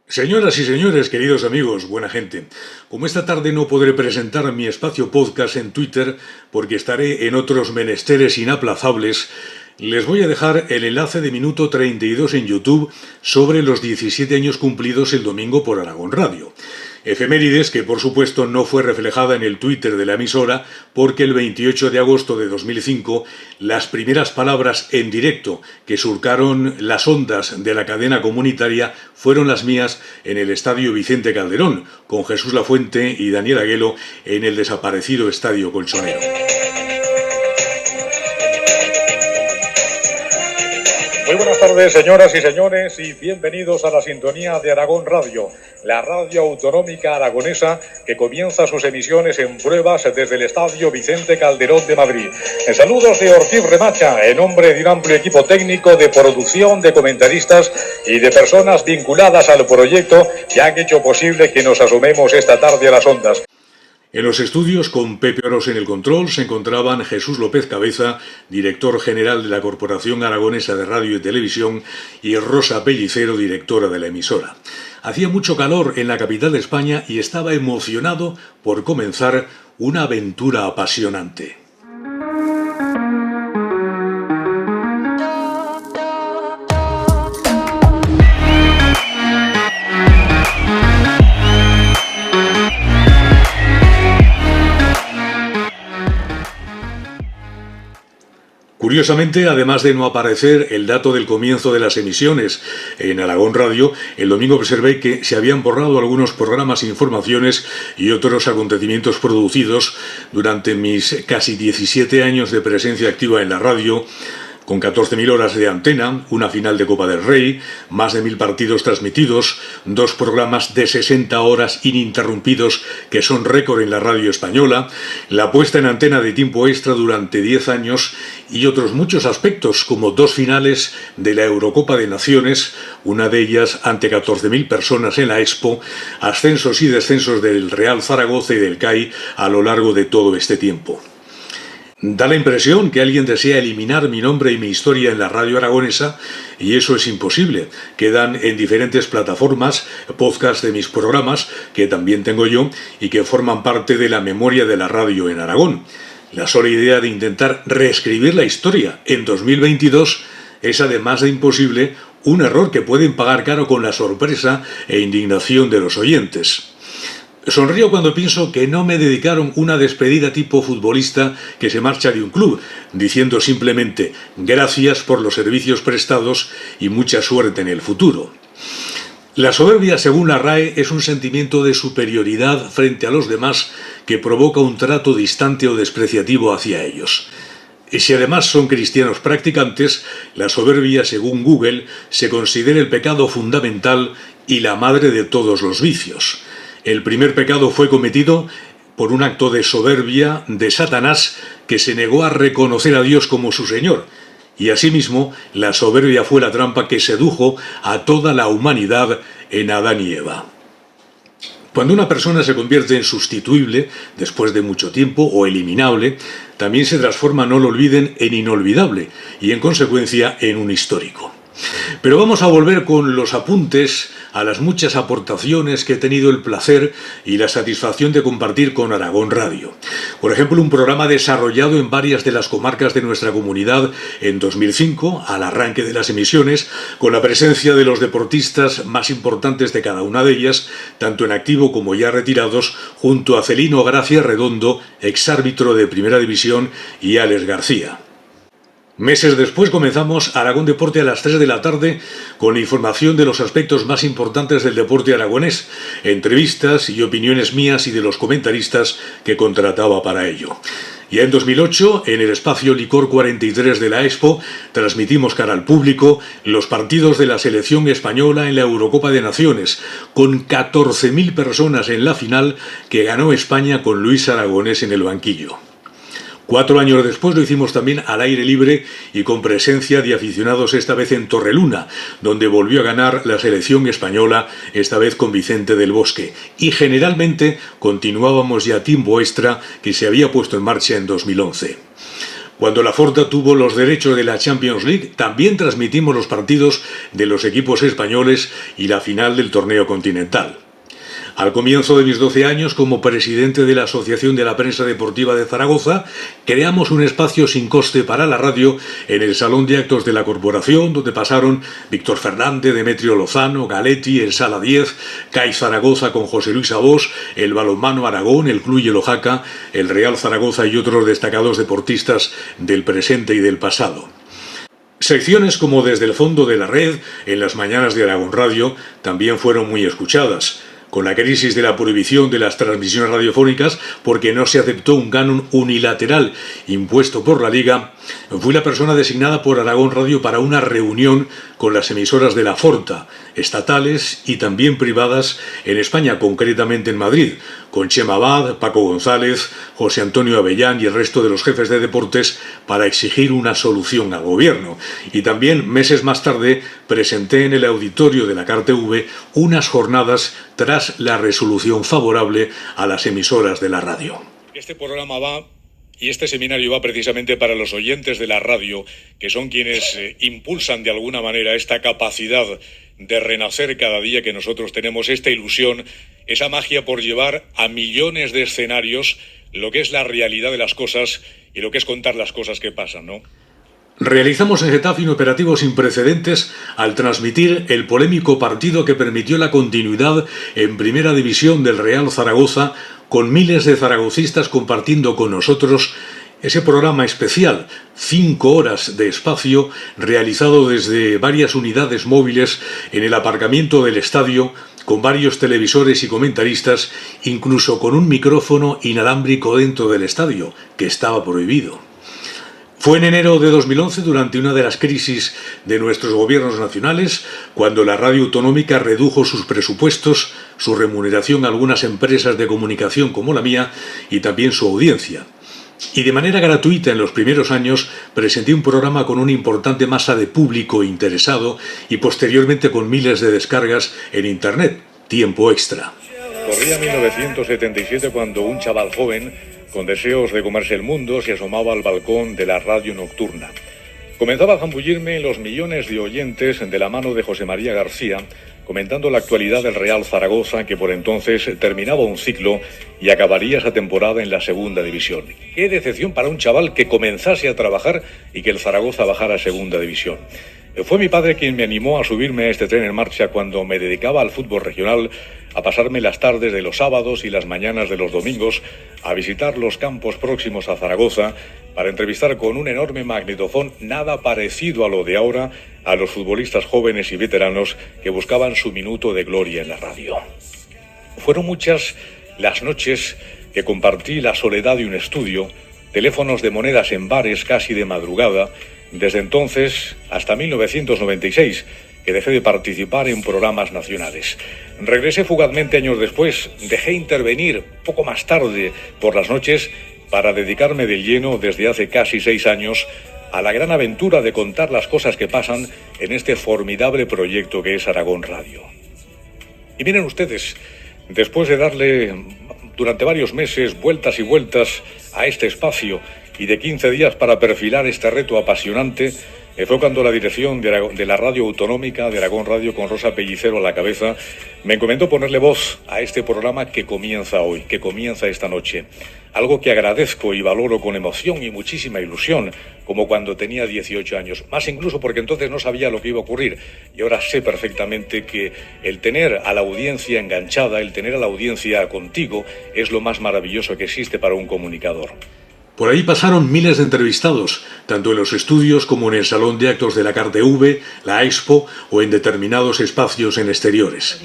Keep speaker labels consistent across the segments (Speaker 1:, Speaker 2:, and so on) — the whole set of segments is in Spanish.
Speaker 1: Señoras y señores, queridos amigos, buena gente, como esta tarde no podré presentar mi espacio podcast en Twitter porque estaré en otros menesteres inaplazables, les voy a dejar el enlace de minuto 32 en YouTube sobre los 17 años cumplidos el domingo por Aragón Radio. Efemérides que por supuesto no fue reflejada en el Twitter de la emisora porque el 28 de agosto de 2005 las primeras palabras en directo que surcaron las ondas de la cadena comunitaria fueron las mías en el Estadio Vicente Calderón, con Jesús Lafuente y Daniel Aguelo en el desaparecido Estadio Colchonero.
Speaker 2: Muy buenas tardes, señoras y señores, y bienvenidos a la sintonía de Aragón Radio, la radio autonómica aragonesa que comienza sus emisiones en pruebas desde el Estadio Vicente Calderón de Madrid. En saludos de Ortiz Remacha, en nombre de un amplio equipo técnico de producción, de comentaristas y de personas vinculadas al proyecto que han hecho posible que nos asomemos esta tarde a las ondas.
Speaker 1: En los estudios, con Pepe Oros en el control, se encontraban Jesús López Cabeza, director general de la Corporación Aragonesa de Radio y Televisión, y Rosa Pellicero, directora de la emisora. Hacía mucho calor en la capital de España y estaba emocionado por comenzar una aventura apasionante. Curiosamente, además de no aparecer el dato del comienzo de las emisiones en Aragón Radio, el domingo observé que se habían borrado algunos programas, informaciones y otros acontecimientos producidos durante mis casi 17 años de presencia activa en la radio, con 14.000 horas de antena, una final de Copa del Rey, más de 1.000 partidos transmitidos, 2 programas de 60 horas ininterrumpidos que son récord en la radio española, la puesta en antena de tiempo extra durante 10 años y otros muchos aspectos como 2 finales de la Eurocopa de Naciones, una de ellas ante 14.000 personas en la Expo, ascensos y descensos del Real Zaragoza y del CAI a lo largo de todo este tiempo. Da la impresión que alguien desea eliminar mi nombre y mi historia en la radio aragonesa y eso es imposible. Quedan en diferentes plataformas podcasts de mis programas, que también tengo yo, y que forman parte de la memoria de la radio en Aragón. La sola idea de intentar reescribir la historia en 2022 es, además de imposible, un error que pueden pagar caro con la sorpresa e indignación de los oyentes. Sonrío cuando pienso que no me dedicaron una despedida tipo futbolista que se marcha de un club, diciendo simplemente gracias por los servicios prestados y mucha suerte en el futuro. La soberbia, según la RAE, es un sentimiento de superioridad frente a los demás que provoca un trato distante o despreciativo hacia ellos. Y si además son cristianos practicantes, la soberbia, según Google, se considera el pecado fundamental y la madre de todos los vicios. El primer pecado fue cometido por un acto de soberbia de Satanás que se negó a reconocer a Dios como su Señor. Y asimismo, la soberbia fue la trampa que sedujo a toda la humanidad en Adán y Eva. Cuando una persona se convierte en sustituible después de mucho tiempo o eliminable, también se transforma, no lo olviden, en inolvidable y en consecuencia en un histórico. Pero vamos a volver con los apuntes a las muchas aportaciones que he tenido el placer y la satisfacción de compartir con Aragón Radio. Por ejemplo, un programa desarrollado en varias de las comarcas de nuestra comunidad en 2005, al arranque de las emisiones, con la presencia de los deportistas más importantes de cada una de ellas, tanto en activo como ya retirados, junto a Celino Gracia Redondo, exárbitro de Primera División, y Alex García. Meses después comenzamos Aragón Deporte a las 3 de la tarde con la información de los aspectos más importantes del deporte aragonés, entrevistas y opiniones mías y de los comentaristas que contrataba para ello. Ya en 2008, en el espacio Licor 43 de la Expo, transmitimos cara al público los partidos de la selección española en la Eurocopa de Naciones, con 14.000 personas en la final que ganó España con Luis Aragonés en el banquillo. 4 años después lo hicimos también al aire libre y con presencia de aficionados, esta vez en Torreluna, donde volvió a ganar la selección española, esta vez con Vicente del Bosque. Y generalmente continuábamos ya tiempo extra que se había puesto en marcha en 2011. Cuando la Forta tuvo los derechos de la Champions League, también transmitimos los partidos de los equipos españoles y la final del torneo continental. Al comienzo de mis 12 años como presidente de la Asociación de la Prensa Deportiva de Zaragoza, creamos un espacio sin coste para la radio en el Salón de Actos de la Corporación, donde pasaron Víctor Fernández, Demetrio Lozano, Galetti, el Sala 10, CAI Zaragoza con José Luis Abós, el Balonmano Aragón, el Club Yelo-Jaca, el Real Zaragoza y otros destacados deportistas del presente y del pasado. Secciones como Desde el Fondo de la Red, en las mañanas de Aragón Radio, también fueron muy escuchadas. Con la crisis de la prohibición de las transmisiones radiofónicas, porque no se aceptó un canon unilateral impuesto por la Liga, fui la persona designada por Aragón Radio para una reunión con las emisoras de la Forta, estatales y también privadas en España, concretamente en Madrid, con Chema Abad, Paco González, José Antonio Avellán y el resto de los jefes de deportes para exigir una solución al gobierno. Y también, meses más tarde, presenté en el auditorio de la CarTV unas jornadas tras la resolución favorable a las emisoras de la radio.
Speaker 2: Este programa va y este seminario va precisamente para los oyentes de la radio, que son quienes impulsan de alguna manera esta capacidad de renacer cada día que nosotros tenemos, esta ilusión, esa magia por llevar a millones de escenarios lo que es la realidad de las cosas y lo que es contar las cosas que pasan, ¿no?
Speaker 1: Realizamos en Getafe un operativo sin precedentes al transmitir el polémico partido que permitió la continuidad en Primera División del Real Zaragoza, con miles de zaragocistas compartiendo con nosotros ese programa especial, 5 horas de espacio, realizado desde varias unidades móviles en el aparcamiento del estadio, con varios televisores y comentaristas, incluso con un micrófono inalámbrico dentro del estadio, que estaba prohibido. Fue en enero de 2011, durante una de las crisis de nuestros gobiernos nacionales, cuando la radio autonómica redujo sus presupuestos, su remuneración a algunas empresas de comunicación como la mía y también su audiencia. Y de manera gratuita en los primeros años presenté un programa con una importante masa de público interesado y posteriormente con miles de descargas en Internet, Tiempo Extra.
Speaker 2: Corría 1977 cuando un chaval joven, con deseos de comerse el mundo, se asomaba al balcón de la radio nocturna. Comenzaba a zambullirme en los millones de oyentes de la mano de José María García, comentando la actualidad del Real Zaragoza, que por entonces terminaba un ciclo y acabaría esa temporada en la segunda división. Qué decepción para un chaval que comenzase a trabajar y que el Zaragoza bajara a segunda división. Fue mi padre quien me animó a subirme a este tren en marcha cuando me dedicaba al fútbol regional, a pasarme las tardes de los sábados y las mañanas de los domingos a visitar los campos próximos a Zaragoza para entrevistar con un enorme magnetofón nada parecido a lo de ahora a los futbolistas jóvenes y veteranos que buscaban su minuto de gloria en la radio. Fueron muchas las noches que compartí la soledad de un estudio, teléfonos de monedas en bares casi de madrugada, desde entonces hasta 1996, que dejé de participar en programas nacionales. Regresé fugazmente años después, dejé intervenir poco más tarde por las noches para dedicarme de lleno desde hace casi 6 años a la gran aventura de contar las cosas que pasan en este formidable proyecto que es Aragón Radio. Y miren ustedes, después de darle durante varios meses vueltas y vueltas a este espacio y de 15 días para perfilar este reto apasionante, fue cuando la dirección de la radio autonómica de Aragón Radio, con Rosa Pellicero a la cabeza, me encomendó ponerle voz a este programa que comienza hoy, que comienza esta noche. Algo que agradezco y valoro con emoción y muchísima ilusión, como cuando tenía 18 años. Más incluso porque entonces no sabía lo que iba a ocurrir. Y ahora sé perfectamente que el tener a la audiencia enganchada, el tener a la audiencia contigo, es lo más maravilloso que existe para un comunicador.
Speaker 1: Por ahí pasaron miles de entrevistados, tanto en los estudios como en el Salón de Actos de la CarTV, la Expo o en determinados espacios en exteriores.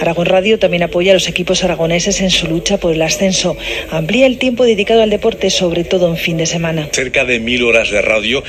Speaker 3: Aragón Radio también apoya a los equipos aragoneses en su lucha por el ascenso. Amplía el tiempo dedicado al deporte, sobre todo en fin de semana.
Speaker 2: Cerca de 1000 horas de radio,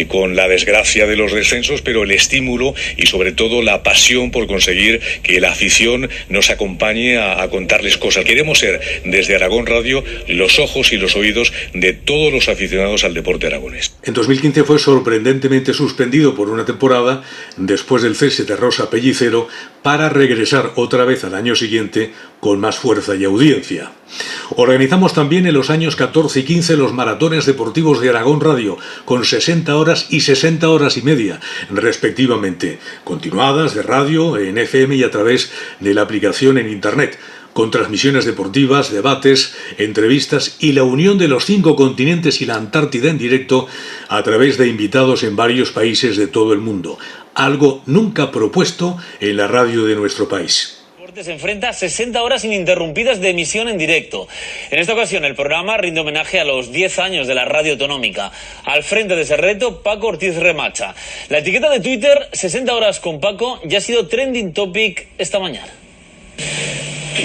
Speaker 2: con la desgracia de los descensos, pero el estímulo y sobre todo la pasión por conseguir que la afición nos acompañe a contarles cosas. Queremos ser, desde Aragón Radio, los ojos y los oídos de todos los aficionados al deporte aragonés.
Speaker 1: En 2015 fue sorprendentemente suspendido por una temporada después del cese de Rosa Pellicero para regresar otra vez al año siguiente con más fuerza y audiencia. Organizamos también en los años 14 y 15 los maratones deportivos de Aragón Radio, con 60 horas y 60 horas y media, respectivamente, continuadas de radio, en FM y a través de la aplicación en Internet, con transmisiones deportivas, debates, entrevistas y la unión de los 5 continentes y la Antártida en directo a través de invitados en varios países de todo el mundo, algo nunca propuesto en la radio de nuestro país.
Speaker 4: Se enfrenta a 60 horas ininterrumpidas de emisión en directo. En esta ocasión el programa rinde homenaje a los 10 años de la radio autonómica. Al frente de ese reto, Paco Ortiz Remacha. La etiqueta de Twitter, 60 horas con Paco, ya ha sido trending topic esta mañana.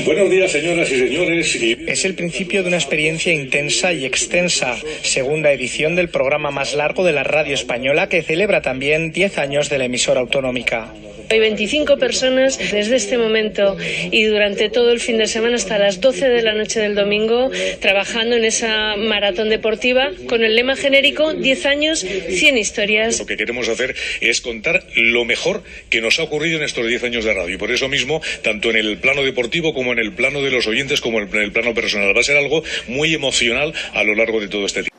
Speaker 2: Buenos días, señoras y señores.
Speaker 5: Es el principio de una experiencia intensa y extensa, segunda edición del programa más largo de la radio española, que celebra también 10 años de la emisora autonómica.
Speaker 6: Hay 25 personas desde este momento y durante todo el fin de semana hasta las 12 de la noche del domingo trabajando en esa maratón deportiva con el lema genérico 10 años, 100 historias.
Speaker 2: Lo que queremos hacer es contar lo mejor que nos ha ocurrido en estos 10 años de radio. Y por eso mismo, tanto en el plano deportivo como en el plano de los oyentes, como en el plano personal, va a ser algo muy emocional a lo largo de todo este tiempo.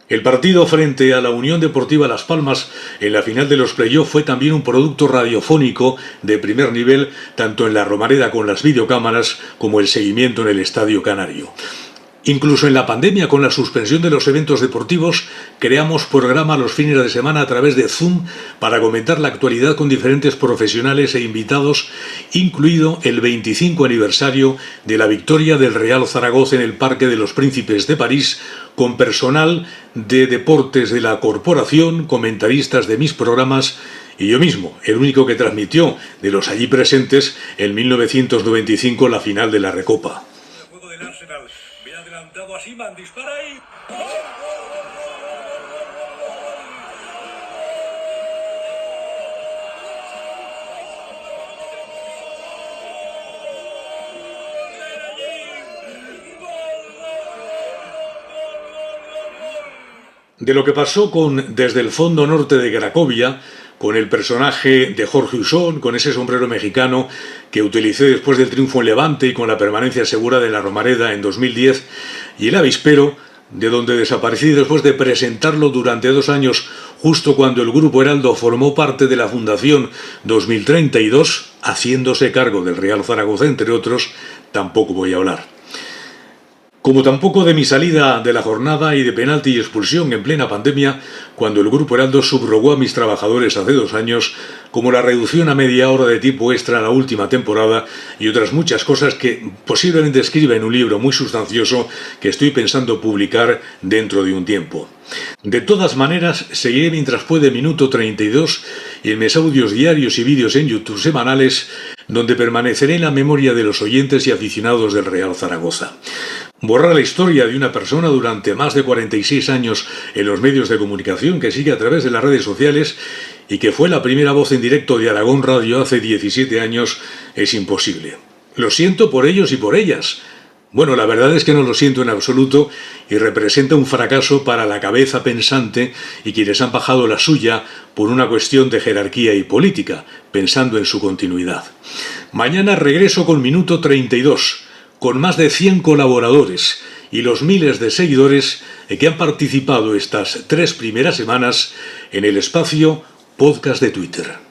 Speaker 1: El partido frente a la Unión Deportiva Las Palmas en la final de los playoffs fue también un producto radiofónico de primer nivel, tanto en la Romareda con las videocámaras como el seguimiento en el Estadio Canario. Incluso en la pandemia, con la suspensión de los eventos deportivos, creamos programa los fines de semana a través de Zoom para comentar la actualidad con diferentes profesionales e invitados, incluido el 25 aniversario de la victoria del Real Zaragoza en el Parque de los Príncipes de París, con personal de deportes de la corporación, comentaristas de mis programas y yo mismo, el único que transmitió de los allí presentes en 1995 la final de la Recopa.
Speaker 2: Siman, dispara ahí.
Speaker 1: De lo que pasó con Desde el Fondo Norte de Cracovia, con el personaje de Jorge Usón, con ese sombrero mexicano que utilicé después del triunfo en Levante y con la permanencia segura de la Romareda en 2010, y el avispero, de donde desaparecí después de presentarlo durante 2 años, justo cuando el Grupo Heraldo formó parte de la Fundación 2032, haciéndose cargo del Real Zaragoza, entre otros, tampoco voy a hablar. Como tampoco de mi salida de la jornada y de penalti y expulsión en plena pandemia, cuando el Grupo Heraldo subrogó a mis trabajadores hace 2 años, como la reducción a media hora de tiempo extra en la última temporada y otras muchas cosas que posiblemente escriba en un libro muy sustancioso que estoy pensando publicar dentro de un tiempo. De todas maneras, seguiré mientras puede Minuto 32 y en mis audios diarios y vídeos en YouTube semanales, donde permaneceré en la memoria de los oyentes y aficionados del Real Zaragoza. Borrar la historia de una persona durante más de 46 años en los medios de comunicación, que sigue a través de las redes sociales y que fue la primera voz en directo de Aragón Radio hace 17 años, es imposible. Lo siento por ellos y por ellas. Bueno, la verdad es que no lo siento en absoluto y representa un fracaso para la cabeza pensante y quienes han bajado la suya por una cuestión de jerarquía y política, pensando en su continuidad. Mañana regreso con Minuto 32. Con más de 100 colaboradores y los miles de seguidores que han participado estas 3 primeras semanas en el espacio podcast de Twitter.